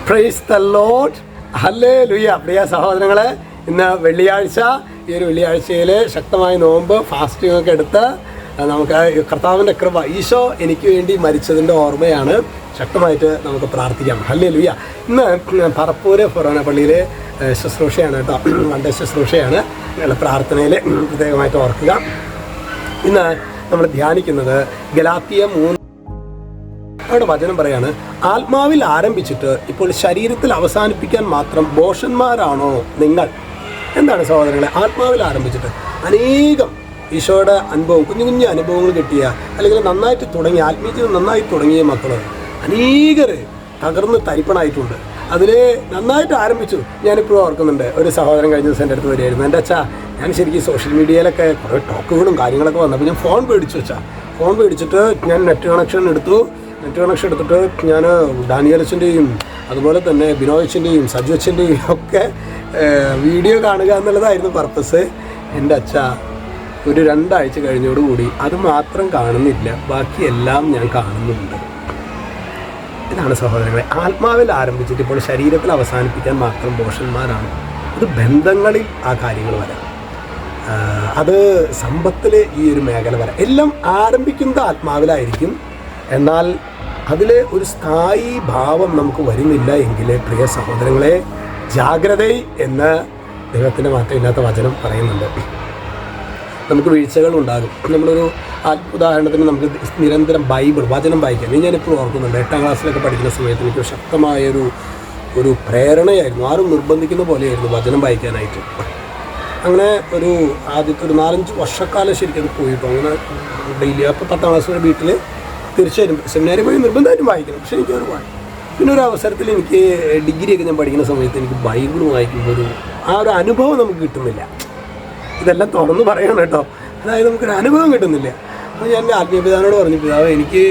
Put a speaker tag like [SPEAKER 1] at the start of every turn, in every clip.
[SPEAKER 1] Price the Lord, hallelujah. പ്രിയ സഹോദരങ്ങളെ, ഇന്ന് വെള്ളിയാഴ്ച. ഈ ഒരു വെള്ളിയാഴ്ചയിൽ ശക്തമായ നോമ്പ് ഫാസ്റ്റിംഗ് ഒക്കെ എടുത്ത് നമുക്ക് കർത്താവിൻ്റെ കൃപ, ഈശോ എനിക്ക് വേണ്ടി മരിച്ചതിൻ്റെ ഓർമ്മയാണ്. ശക്തമായിട്ട് നമുക്ക് പ്രാർത്ഥിക്കാം. ഹല്ലേലൂയ. ഇന്ന് പറപ്പൂര് ഫൊറോന പള്ളിയിലെ ശുശ്രൂഷയാണ് കേട്ടോ, വണ്ട ശുശ്രൂഷയാണ്. പ്രാർത്ഥനയിൽ പ്രത്യേകമായിട്ട് ഓർക്കുക. ഇന്ന് നമ്മൾ ധ്യാനിക്കുന്നത് ഗലാത്യ 3 അവിടെ വചനം പറയാണ്, ആത്മാവിൽ ആരംഭിച്ചിട്ട് ഇപ്പോൾ ശരീരത്തിൽ അവസാനിപ്പിക്കാൻ മാത്രം ഭോഷന്മാരാണോ നിങ്ങൾ? എന്താണ് സഹോദരങ്ങളെ? ആത്മാവിൽ ആരംഭിച്ചിട്ട് അനേകം ഈശോയുടെ അനുഭവം, കുഞ്ഞു കുഞ്ഞു അനുഭവങ്ങൾ കിട്ടിയ, അല്ലെങ്കിൽ നന്നായിട്ട് തുടങ്ങിയ, ആത്മീയത്തിൽ നന്നായി തുടങ്ങിയ മക്കൾ അനേകർ തകർന്ന് തരിപ്പണായിട്ടുണ്ട്. അതിൽ നന്നായിട്ട് ആരംഭിച്ചു. ഞാനിപ്പോഴും ഓർക്കുന്നുണ്ട്, ഒരു സഹോദരൻ കഴിഞ്ഞ ദിവസം എൻ്റെ അടുത്ത് വരികയായിരുന്നു. എൻ്റെ അച്ഛാ, ഞാൻ ശരിക്കും സോഷ്യൽ മീഡിയയിലൊക്കെ കുറേ ടോക്കുകളും കാര്യങ്ങളൊക്കെ വന്നപ്പോൾ ഞാൻ ഫോൺ മേടിച്ചു വെച്ചാൽ, ഫോൺ മേടിച്ചിട്ട് ഞാൻ നെറ്റ് കണക്ഷൻ എടുത്തിട്ട് ഞാൻ ഡാനിയലച്ചൻ്റെയും അതുപോലെ തന്നെ ബിനോയച്ചൻ്റെയും സജുവച്ചൻ്റെയും ഒക്കെ വീഡിയോ കാണുക എന്നുള്ളതായിരുന്നു പർപ്പസ്. എൻ്റെ അച്ഛ ഒരു 2 ആഴ്ച കഴിഞ്ഞോടുകൂടി അത് മാത്രം കാണുന്നില്ല, ബാക്കിയെല്ലാം ഞാൻ കാണുന്നുണ്ട്. ഇതാണ് സഹോദരങ്ങളെ, ആത്മാവിൽ ആരംഭിച്ചിട്ട് ഇപ്പോൾ ശരീരത്തിൽ അവസാനിപ്പിക്കാൻ മാത്രം ഭോഷന്മാരാണ്. അത് ബന്ധങ്ങളിൽ ആ കാര്യങ്ങൾ വരാം, അത് സമ്പത്തിൽ ഈ ഒരു മേഖല വരാം. എല്ലാം ആരംഭിക്കുന്നത് ആത്മാവിലായിരിക്കും. എന്നാൽ അതിൽ ഒരു സ്ഥായി ഭാവം നമുക്ക് വരുന്നില്ല എങ്കിൽ, പ്രിയ സഹോദരങ്ങളെ, ജാഗ്രത എന്ന് ദൈവത്തിൻ്റെ മാറ്റമില്ലാത്ത വചനം പറയുന്നുണ്ട്. നമുക്ക് വീഴ്ചകൾ ഉണ്ടാകും. നമ്മളൊരു ഉദാഹരണത്തിന് നമുക്ക് നിരന്തരം ബൈബിൾ വചനം വായിക്കാം. ഞാനിപ്പോഴും ഓർക്കുന്നുണ്ട്, 8ാം ക്ലാസ്സിലൊക്കെ പഠിക്കുന്ന സമയത്ത് എനിക്ക് ശക്തമായൊരു പ്രേരണയായിരുന്നു. ആരും നിർബന്ധിക്കുന്ന പോലെയായിരുന്നു വചനം വായിക്കാനായിട്ട്. അങ്ങനെ ആദ്യത്തെ ഒരു 4-5 വർഷക്കാലം ശരിക്കും അത് പോയിട്ടു. അങ്ങനെ ഡെയിലി അപ്പോൾ 10ാം ക്ലാസ് വരെ വീട്ടിൽ തീർച്ചയായും സെമിനാരി പോയി നിർബന്ധമായിട്ടും വായിക്കണം. പക്ഷേ എനിക്കൊരു വായിക്കും. പിന്നെ ഒരു അവസരത്തിൽ എനിക്ക് ഡിഗ്രിയൊക്കെ ഞാൻ പഠിക്കുന്ന സമയത്ത് എനിക്ക് ബൈബിൾ വായിക്കുമ്പോൾ ഒരു അനുഭവം നമുക്ക് കിട്ടുന്നില്ല. ഇതെല്ലാം തുറന്ന് പറയണം കേട്ടോ. അതായത് നമുക്കൊരു അനുഭവം കിട്ടുന്നില്ല. അപ്പോൾ ഞാൻ ആത്മീയപിതാവിനോട് പറഞ്ഞു, പിതാവ്, എനിക്ക്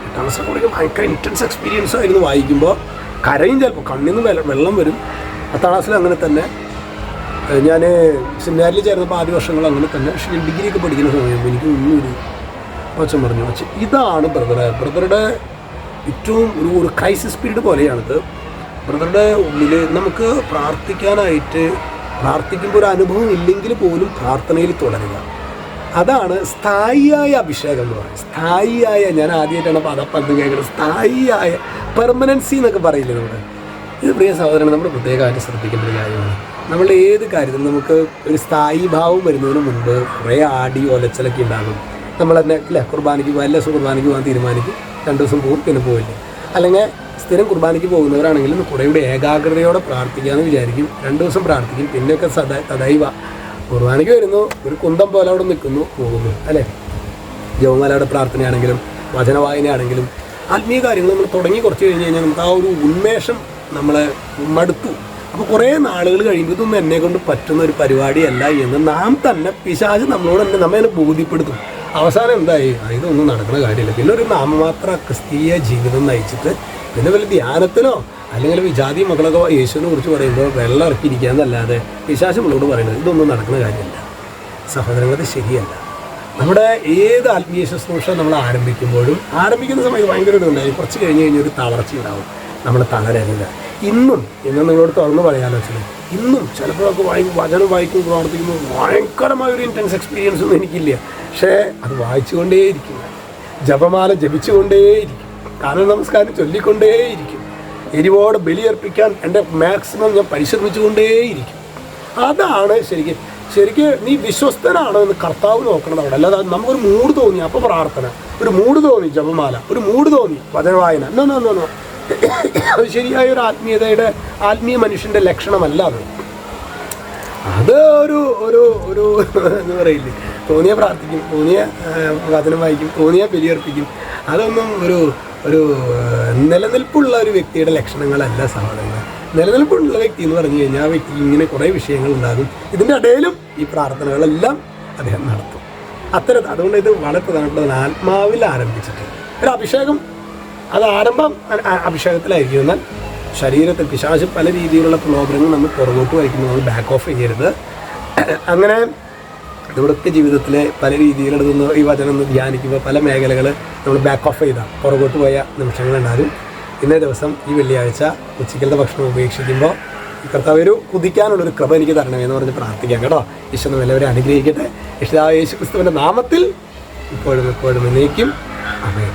[SPEAKER 1] 8ാം ക്ലാസ്സിൽ പഠിക്കുമ്പോൾ ഭയങ്കര ഇൻറ്റൻസ് എക്സ്പീരിയൻസ് ആയിരുന്നു. വായിക്കുമ്പോൾ കരയും, ചിലപ്പോൾ കണ്ണിൽ നിന്ന് വെള്ളം വരും. 10ാം ക്ലാസ്സിൽ അങ്ങനെ തന്നെ. ഞാൻ സെമിനാരിൽ ചേർന്നപ്പോൾ ആദ്യ വർഷങ്ങൾ അങ്ങനെ തന്നെ. പക്ഷേ ഞാൻ ഡിഗ്രിയൊക്കെ പഠിക്കുന്ന സമയത്ത് എനിക്ക് ഒന്നൊരു അച്ഛൻ പറഞ്ഞു, അച്ഛൻ ഇതാണ് ബ്രദറുടെ ഏറ്റവും ഒരു ക്രൈസിസ് പീരീഡ് പോലെയാണിത്. ബ്രദറുടെ ഉള്ളിൽ നമുക്ക് പ്രാർത്ഥിക്കുമ്പോൾ ഒരു അനുഭവം ഇല്ലെങ്കിൽ പോലും പ്രാർത്ഥനയിൽ തുടരുക. അതാണ് സ്ഥായിയായ അഭിഷേകം എന്ന് പറയുന്നത്. സ്ഥായിയായ, ഞാൻ ആദ്യമായിട്ടാണ് പദപ്പന്ത് കേൾക്കുന്നത്, സ്ഥായിയായ പെർമനൻസി എന്നൊക്കെ പറയില്ലേ നമ്മൾ. ഇത് പ്രിയ സഹോദരൻ, നമ്മൾ പ്രത്യേകമായിട്ട് ശ്രദ്ധിക്കേണ്ട ഒരു കാര്യമാണ്. നമ്മളുടെ ഏത് കാര്യത്തിലും നമുക്ക് ഒരു സ്ഥായി ഭാവം വരുന്നതിന് മുൻപ് കുറേ ആടി ഒലച്ചലൊക്കെ ഉണ്ടാകും. നമ്മൾ തന്നെ ഇല്ല, കുർബാനയ്ക്ക് പോകാൻ, എല്ലാ ദിവസവും കുർബാനയ്ക്ക് പോകാൻ തീരുമാനിക്കും, 2 ദിവസം പോകും, പിന്നെ പോവില്ല. അല്ലെങ്കിൽ സ്ഥിരം കുർബാനയ്ക്ക് പോകുന്നവരാണെങ്കിലും കുറേ കൂടി ഏകാഗ്രതയോടെ പ്രാർത്ഥിക്കാമെന്ന് വിചാരിക്കും. 2 ദിവസം പ്രാർത്ഥിക്കും, പിന്നെയൊക്കെ തദൈവ കുർബാനയ്ക്ക് വരുന്നു, ഒരു കുന്തം പോലെ അവിടെ നിൽക്കുന്നു, പോകുന്നു. അല്ലേ? ജപമാലയുടെ പ്രാർത്ഥനയാണെങ്കിലും വചനവായനയാണെങ്കിലും ആത്മീയ കാര്യങ്ങൾ നമ്മൾ തുടങ്ങി കുറച്ച് കഴിഞ്ഞ് കഴിഞ്ഞാൽ നമുക്ക് ആ ഒരു ഉന്മേഷം നമ്മളെ മടുത്തു. അപ്പോൾ കുറേ നാളുകൾ കഴിയുമ്പോൾ ഇതൊന്നും എന്നെ കൊണ്ട് പറ്റുന്ന ഒരു പരിപാടിയല്ല എന്ന് നാം തന്നെ, പിശാച് നമ്മളോട് തന്നെ നമ്മെ ബോധ്യപ്പെടുത്തും. അവസാനം എന്തായി? ഇതൊന്നും നടക്കുന്ന കാര്യമില്ല. പിന്നെ ഒരു നാമമാത്ര ക്രിസ്തീയ ജീവിതം നയിച്ചിട്ട് പിന്നെ വല്ല ധ്യാനത്തിനോ അല്ലെങ്കിൽ വിജാതി മക്കളൊക്കെ യേശുവിനെ കുറിച്ച് പറയുമ്പോൾ വെള്ളം ഇറക്കിയിരിക്കാന്നല്ലാതെ പിശാച് നമ്മളോട് പറയുന്നത് ഇതൊന്നും നടക്കുന്ന കാര്യമല്ല. സഹോദരങ്ങളത് ശരിയല്ല. നമ്മുടെ ഏത് ആത്മീയ ശുശ്രൂഷ നമ്മൾ ആരംഭിക്കുന്ന സമയത്ത് ഭയങ്കര ഇതുണ്ടായി. കുറച്ച് കഴിഞ്ഞ് ഒരു തളർച്ച ഉണ്ടാവും. നമ്മൾ തളരരുത്. ഇന്നും നിങ്ങളോട് തുറന്ന് പറയാലോ വെച്ചാൽ, ഇന്നും ചിലപ്പോഴൊക്കെ വചനം വായിക്കും, പ്രവർത്തിക്കുമ്പോൾ ഭയങ്കരമായൊരു ഇൻറ്റൻസ് എക്സ്പീരിയൻസ് ഒന്നും എനിക്കില്ല. പക്ഷേ അത് വായിച്ചുകൊണ്ടേയിരിക്കും, ജപമാല ജപിച്ചുകൊണ്ടേയിരിക്കും, കാനന നമസ്കാരം ചൊല്ലിക്കൊണ്ടേയിരിക്കും, എരിവോടെ ബലിയർപ്പിക്കാൻ എൻ്റെ മാക്സിമം ഞാൻ പരിശ്രമിച്ചുകൊണ്ടേയിരിക്കും. അതാണ് ശരിക്കും നീ വിശ്വസ്തനാണോ എന്ന് കർത്താവ് നോക്കണം അവിടെ. അല്ലാതെ നമുക്കൊരു മൂഡ് തോന്നി അപ്പോൾ പ്രാർത്ഥന, ഒരു മൂഡ് തോന്നി ജപമാല, ഒരു മൂഡ് തോന്നി വചനവായന, എന്നോ അത് ശരിയായ ഒരു ആത്മീയ മനുഷ്യൻ്റെ ലക്ഷണമല്ല. അത് ഒരു എന്ന് പറയില്ലേ, തോന്നിയ പ്രാർത്ഥിക്കും, തോന്നിയ വചനം വായിക്കും, തോന്നിയ ബലിയർപ്പിക്കും. അതൊന്നും ഒരു നിലനിൽപ്പുള്ള ഒരു വ്യക്തിയുടെ ലക്ഷണങ്ങളല്ല സഹോദരങ്ങൾ. നിലനിൽപ്പുള്ള വ്യക്തി എന്ന് പറഞ്ഞു കഴിഞ്ഞാൽ ആ വ്യക്തി ഇങ്ങനെ കുറേ വിഷയങ്ങൾ ഉണ്ടാകും. ഇതിൻ്റെ ഇടയിലും ഈ പ്രാർത്ഥനകളെല്ലാം അദ്ദേഹം നടത്തും. അതുകൊണ്ട് ഇത് വളരെ പ്രധാനപ്പെട്ടതാണ്. ആത്മാവിൽ ആരംഭിച്ചിട്ട് ഒരു അഭിഷേകം, അത് ആരംഭം അഭിഷേകത്തിലായിരിക്കും. എന്നാൽ ശരീരത്തിൽ പിശാച് പല രീതിയിലുള്ള പ്രലോഭനങ്ങൾ നമ്മൾ പുറകോട്ട് വയ്ക്കുന്നത്, നമ്മൾ ബാക്ക് ഓഫ് ചെയ്യരുത്. അങ്ങനെ നമ്മുടെയൊക്കെ ജീവിതത്തിൽ പല രീതിയിലെടുക്കുന്ന ഈ വചനം ധ്യാനിക്കുമ്പോൾ പല മേഖലകൾ നമ്മൾ ബാക്ക് ഓഫ് ചെയ്താൽ പുറകോട്ട് പോയ നിമിഷങ്ങളുണ്ടാകും. ഇന്നേ ദിവസം ഈ വെള്ളിയാഴ്ച ഉച്ചക്കലത്തെ ഭക്ഷണം ഉപേക്ഷിക്കുമ്പോൾ കർത്താവ് ഒരു കുതിക്കാനുള്ളൊരു കൃപ എനിക്ക് തരണമെന്ന് പറഞ്ഞ് പ്രാർത്ഥിക്കാം കേട്ടോ. ഈശോ നമ്മെ എല്ലാവരും അനുഗ്രഹിക്കട്ടെ. യേശു ക്രിസ്തുവിൻ്റെ നാമത്തിൽ ഇപ്പോഴും എന്നേക്കും ആമേൻ.